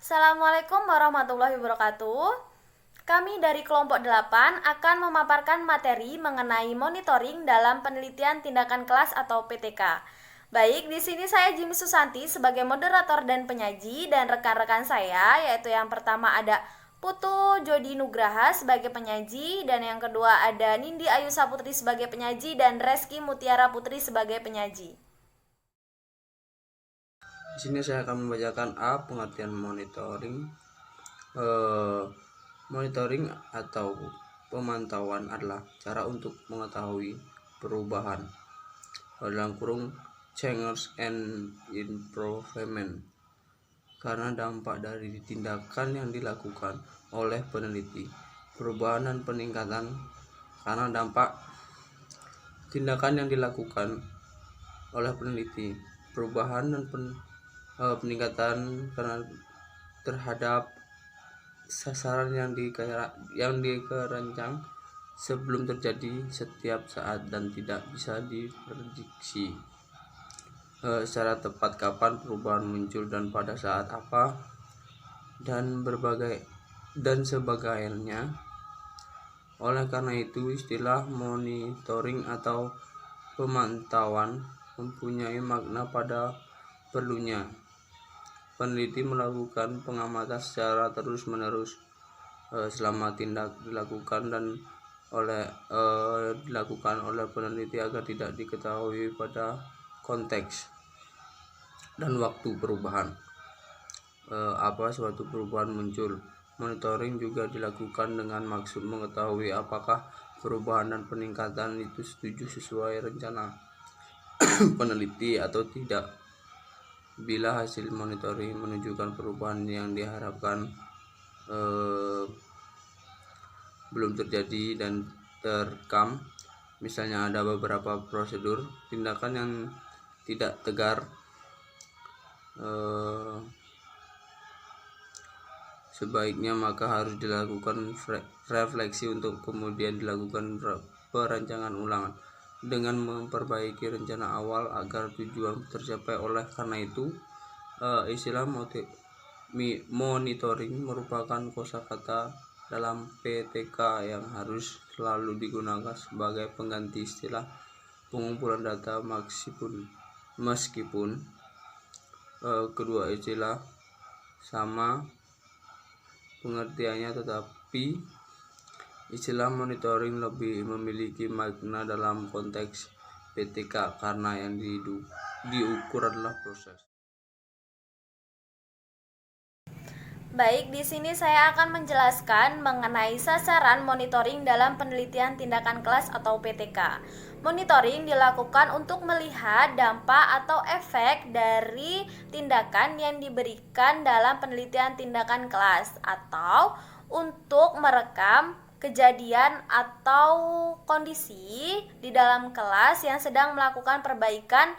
Assalamualaikum warahmatullahi wabarakatuh. Kami dari kelompok 8 akan memaparkan materi mengenai monitoring dalam penelitian tindakan kelas atau PTK. Baik, di sini saya Jimmy Susanti sebagai moderator dan penyaji dan rekan-rekan saya yaitu yang pertama ada Putu Jodi Nugraha sebagai penyaji dan yang kedua ada Nindi Ayu Saputri sebagai penyaji dan Reski Mutiara Putri sebagai penyaji. Di sini saya akan membacakan pengertian monitoring. Eh, Monitoring atau pemantauan adalah cara untuk mengetahui perubahan dalam kurung changes and improvement karena dampak dari tindakan yang dilakukan oleh peneliti. Perubahan dan peningkatan karena dampak tindakan yang dilakukan oleh peneliti. Perubahan dan peningkatan karena terhadap sasaran yang dikerancang sebelum terjadi setiap saat dan tidak bisa diprediksi secara tepat kapan perubahan muncul dan pada saat apa dan sebagainya. Oleh karena itu, istilah monitoring atau pemantauan mempunyai makna pada perlunya peneliti melakukan pengamatan secara terus-menerus selama tindak dilakukan oleh peneliti agar tidak diketahui pada konteks dan waktu perubahan suatu perubahan muncul. Monitoring juga dilakukan dengan maksud mengetahui apakah perubahan dan peningkatan itu sesuai rencana peneliti atau tidak. Bila hasil monitoring menunjukkan perubahan yang diharapkan belum terjadi dan terekam, misalnya ada beberapa prosedur tindakan yang tidak tegar, sebaiknya maka harus dilakukan refleksi untuk kemudian dilakukan perancangan ulang dengan memperbaiki rencana awal agar tujuan tercapai. Oleh karena itu, istilah monitoring merupakan kosakata dalam PTK yang harus selalu digunakan sebagai pengganti istilah pengumpulan data meskipun kedua istilah sama pengertiannya, tetapi istilah monitoring lebih memiliki makna dalam konteks PTK karena yang diukur adalah proses. Baik, di sini saya akan menjelaskan mengenai sasaran monitoring dalam penelitian tindakan kelas atau PTK. Monitoring dilakukan untuk melihat dampak atau efek dari tindakan yang diberikan dalam penelitian tindakan kelas atau untuk merekam kejadian atau kondisi di dalam kelas yang sedang melakukan perbaikan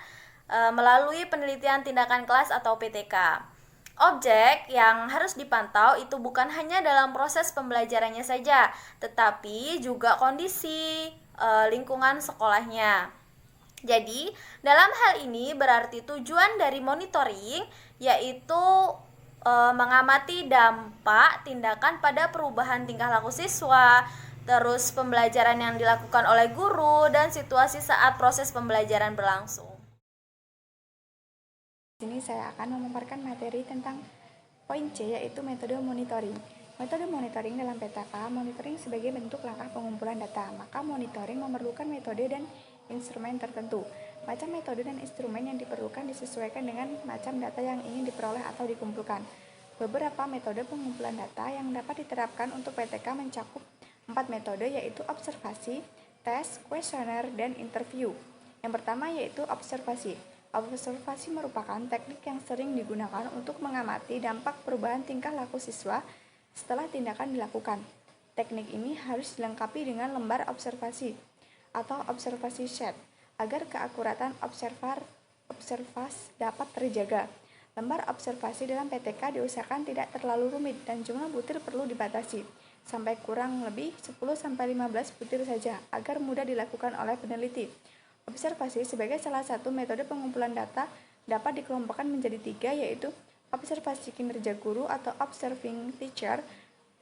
melalui penelitian tindakan kelas atau PTK. Objek yang harus dipantau itu bukan hanya dalam proses pembelajarannya saja, tetapi juga kondisi lingkungan sekolahnya. Jadi, dalam hal ini berarti tujuan dari monitoring yaitu mengamati dampak tindakan pada perubahan tingkah laku siswa, terus pembelajaran yang dilakukan oleh guru, dan situasi saat proses pembelajaran berlangsung. Di sini saya akan memaparkan materi tentang poin C, yaitu metode monitoring. Metode monitoring dalam PTK, monitoring sebagai bentuk langkah pengumpulan data. Maka monitoring memerlukan metode dan instrumen tertentu. Macam metode dan instrumen yang diperlukan disesuaikan dengan macam data yang ingin diperoleh atau dikumpulkan. Beberapa metode pengumpulan data yang dapat diterapkan untuk PTK mencakup 4 metode, yaitu observasi, tes, kuesioner, dan interview. Yang pertama yaitu observasi. Observasi merupakan teknik yang sering digunakan untuk mengamati dampak perubahan tingkah laku siswa setelah tindakan dilakukan. Teknik ini harus dilengkapi dengan lembar observasi atau observasi sheet agar keakuratan observasi dapat terjaga. Lembar observasi dalam PTK diusahakan tidak terlalu rumit dan jumlah butir perlu dibatasi sampai kurang lebih 10-15 butir saja agar mudah dilakukan oleh peneliti. Observasi sebagai salah satu metode pengumpulan data dapat dikelompokkan menjadi 3, yaitu observasi kinerja guru atau observing teacher,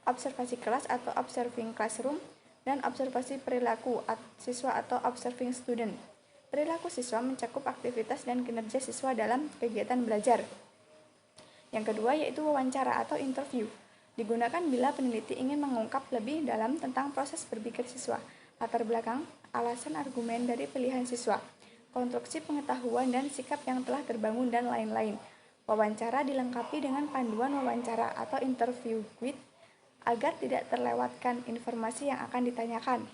observasi kelas atau observing classroom, dan observasi perilaku siswa atau observing student. Perilaku siswa mencakup aktivitas dan kinerja siswa dalam kegiatan belajar. Yang kedua yaitu wawancara atau interview. Digunakan bila peneliti ingin mengungkap lebih dalam tentang proses berpikir siswa, latar belakang, alasan argumen dari pilihan siswa, konstruksi pengetahuan dan sikap yang telah terbangun, dan lain-lain. Wawancara dilengkapi dengan panduan wawancara atau interview guide agar tidak terlewatkan informasi yang akan ditanyakan.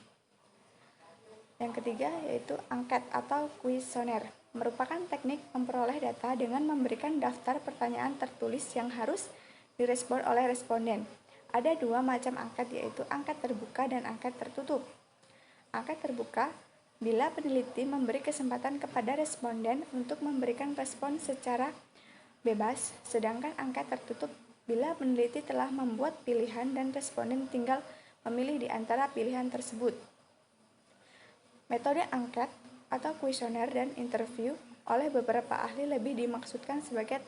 Yang ketiga yaitu angket atau kuesioner, merupakan teknik memperoleh data dengan memberikan daftar pertanyaan tertulis yang harus direspon oleh responden. Ada dua macam angket, yaitu angket terbuka dan angket tertutup. Angket terbuka bila peneliti memberi kesempatan kepada responden untuk memberikan respon secara bebas, sedangkan angket tertutup bila peneliti telah membuat pilihan dan responden tinggal memilih di antara pilihan tersebut. Metode angket atau kuesioner dan interview oleh beberapa ahli lebih dimaksudkan sebagai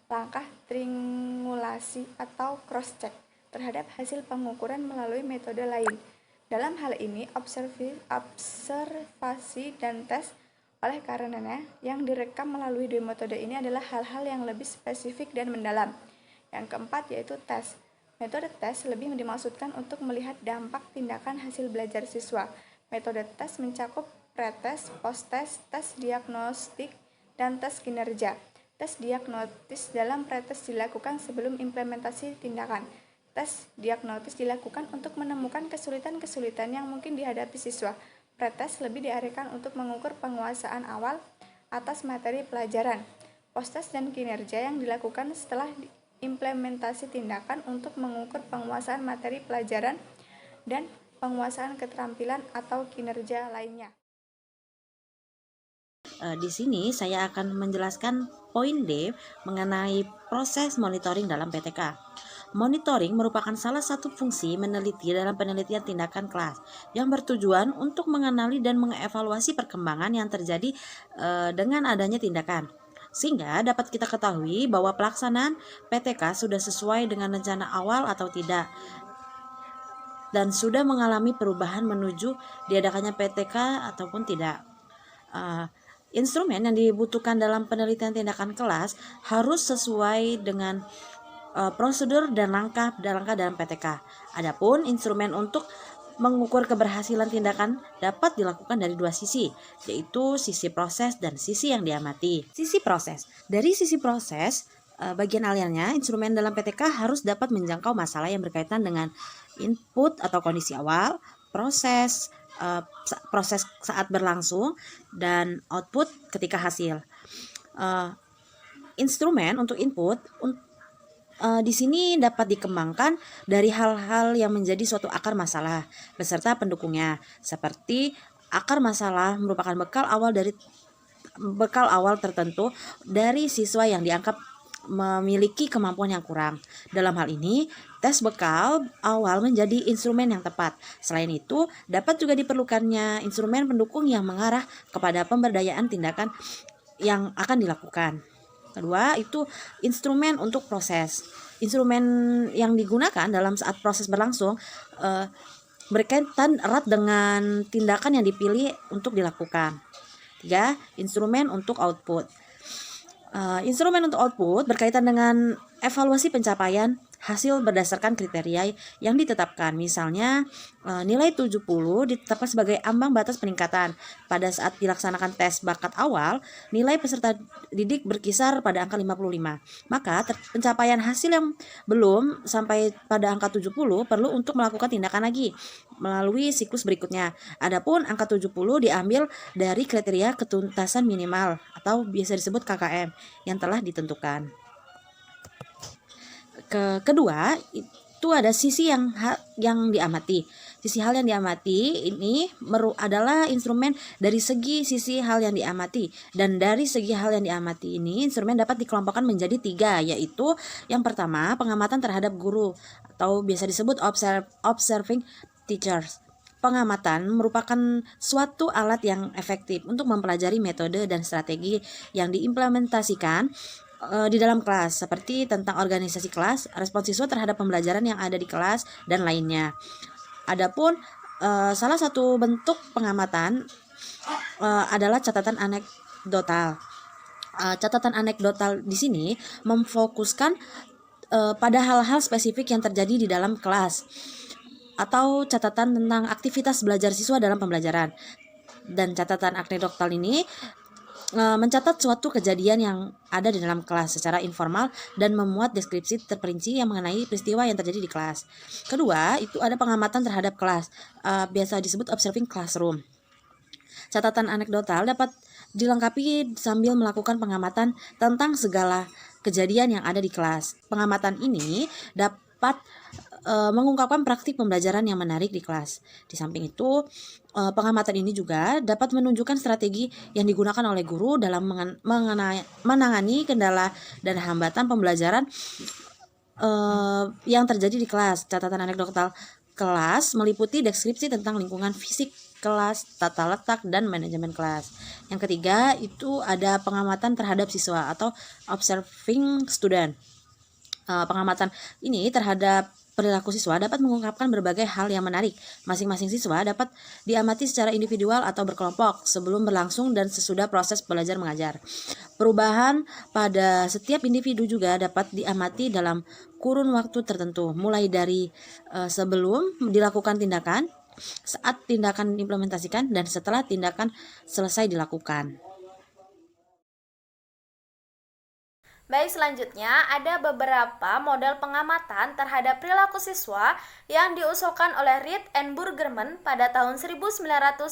langkah triangulasi atau cross-check terhadap hasil pengukuran melalui metode lain. Dalam hal ini, observasi dan tes oleh karenanya yang direkam melalui dua metode ini adalah hal-hal yang lebih spesifik dan mendalam. Yang keempat yaitu tes. Metode tes lebih dimaksudkan untuk melihat dampak tindakan hasil belajar siswa. Metode tes mencakup pretest, post-test, tes diagnostik, dan tes kinerja. Tes diagnosis dalam pretest dilakukan sebelum implementasi tindakan. Tes diagnosis dilakukan untuk menemukan kesulitan-kesulitan yang mungkin dihadapi siswa. Pretest lebih diarahkan untuk mengukur penguasaan awal atas materi pelajaran. Post-test dan kinerja yang dilakukan setelah implementasi tindakan untuk mengukur penguasaan materi pelajaran dan penguasaan keterampilan atau kinerja lainnya. Di sini saya akan menjelaskan poin D mengenai proses monitoring dalam PTK. Monitoring merupakan salah satu fungsi meneliti dalam penelitian tindakan kelas yang bertujuan untuk mengenali dan mengevaluasi perkembangan yang terjadi dengan adanya tindakan, sehingga dapat kita ketahui bahwa pelaksanaan PTK sudah sesuai dengan rencana awal atau tidak, dan sudah mengalami perubahan menuju diadakannya PTK ataupun tidak. Instrumen yang dibutuhkan dalam penelitian tindakan kelas harus sesuai dengan prosedur dan langkah dalam PTK. Adapun instrumen untuk mengukur keberhasilan tindakan dapat dilakukan dari dua sisi, yaitu sisi proses dan sisi yang diamati. Sisi proses. Dari sisi proses, bagian alirnya, instrumen dalam PTK harus dapat menjangkau masalah yang berkaitan dengan input atau kondisi awal, proses saat berlangsung, dan output ketika hasil. Instrumen untuk input di sini dapat dikembangkan dari hal-hal yang menjadi suatu akar masalah beserta pendukungnya, seperti akar masalah merupakan bekal awal tertentu dari siswa yang dianggap memiliki kemampuan yang kurang. Dalam hal ini, tes bekal awal menjadi instrumen yang tepat. Selain itu, dapat juga diperlukannya instrumen pendukung yang mengarah kepada pemberdayaan tindakan yang akan dilakukan. Kedua, itu instrumen untuk proses. Instrumen yang digunakan dalam saat proses berlangsung berkaitan erat dengan tindakan yang dipilih untuk dilakukan. Tiga, instrumen untuk output. Instrumen untuk output berkaitan dengan evaluasi pencapaian hasil berdasarkan kriteria yang ditetapkan. Misalnya, nilai 70 ditetapkan sebagai ambang batas peningkatan. Pada saat dilaksanakan tes bakat awal, nilai peserta didik berkisar pada angka 55. Maka, pencapaian hasil yang belum sampai pada angka 70 perlu untuk melakukan tindakan lagi melalui siklus berikutnya. Adapun angka 70 diambil dari kriteria ketuntasan minimal atau biasa disebut KKM yang telah ditentukan. Kedua, itu ada sisi yang diamati. Sisi hal yang diamati ini adalah instrumen dari sisi hal yang diamati. Dan dari segi hal yang diamati ini, instrumen dapat dikelompokkan menjadi 3, yaitu yang pertama, pengamatan terhadap guru atau biasa disebut observing teachers. Pengamatan merupakan suatu alat yang efektif untuk mempelajari metode dan strategi yang diimplementasikan di dalam kelas, seperti tentang organisasi kelas, respons siswa terhadap pembelajaran yang ada di kelas, dan lainnya. Adapun salah satu bentuk pengamatan adalah catatan anekdotal. Catatan anekdotal di sini memfokuskan pada hal-hal spesifik yang terjadi di dalam kelas atau catatan tentang aktivitas belajar siswa dalam pembelajaran. Dan catatan anekdotal ini mencatat suatu kejadian yang ada di dalam kelas secara informal dan memuat deskripsi terperinci yang mengenai peristiwa yang terjadi di kelas. Kedua, itu ada pengamatan terhadap kelas, biasa disebut observing classroom. Catatan anekdotal dapat dilengkapi sambil melakukan pengamatan tentang segala kejadian yang ada di kelas. Pengamatan ini dapat mengungkapkan praktik pembelajaran yang menarik di kelas. Di samping itu, pengamatan ini juga dapat menunjukkan strategi yang digunakan oleh guru dalam menangani kendala dan hambatan pembelajaran yang terjadi di kelas. Catatan anekdotal kelas meliputi deskripsi tentang lingkungan fisik kelas, tata letak, dan manajemen kelas. Yang ketiga, itu ada pengamatan terhadap siswa atau observing student. Pengamatan ini terhadap perilaku siswa dapat mengungkapkan berbagai hal yang menarik. Masing-masing siswa dapat diamati secara individual atau berkelompok sebelum berlangsung dan sesudah proses belajar mengajar. Perubahan pada setiap individu juga dapat diamati dalam kurun waktu tertentu, mulai dari sebelum dilakukan tindakan, saat tindakan diimplementasikan, dan setelah tindakan selesai dilakukan. Baik, selanjutnya ada beberapa model pengamatan terhadap perilaku siswa yang diusulkan oleh Reed and Burgerman pada tahun 1992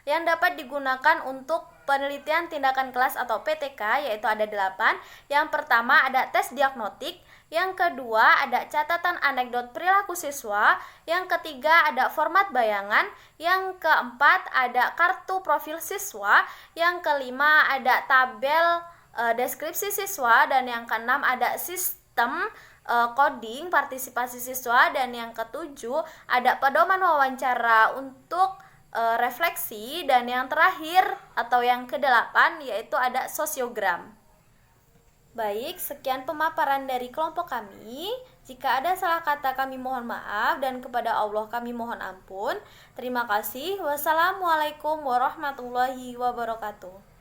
yang dapat digunakan untuk penelitian tindakan kelas atau PTK, yaitu ada 8. Yang pertama ada tes diagnostik, yang kedua ada catatan anekdot perilaku siswa, yang ketiga ada format bayangan, yang keempat ada kartu profil siswa, yang kelima ada tabel deskripsi siswa, dan yang keenam ada sistem coding partisipasi siswa, dan yang ketujuh ada pedoman wawancara untuk refleksi, dan yang terakhir atau yang kedelapan yaitu ada sosiogram. Baik, sekian pemaparan dari kelompok kami. Jika ada salah kata kami mohon maaf, dan kepada Allah kami mohon ampun. Terima kasih. Wassalamualaikum warahmatullahi wabarakatuh.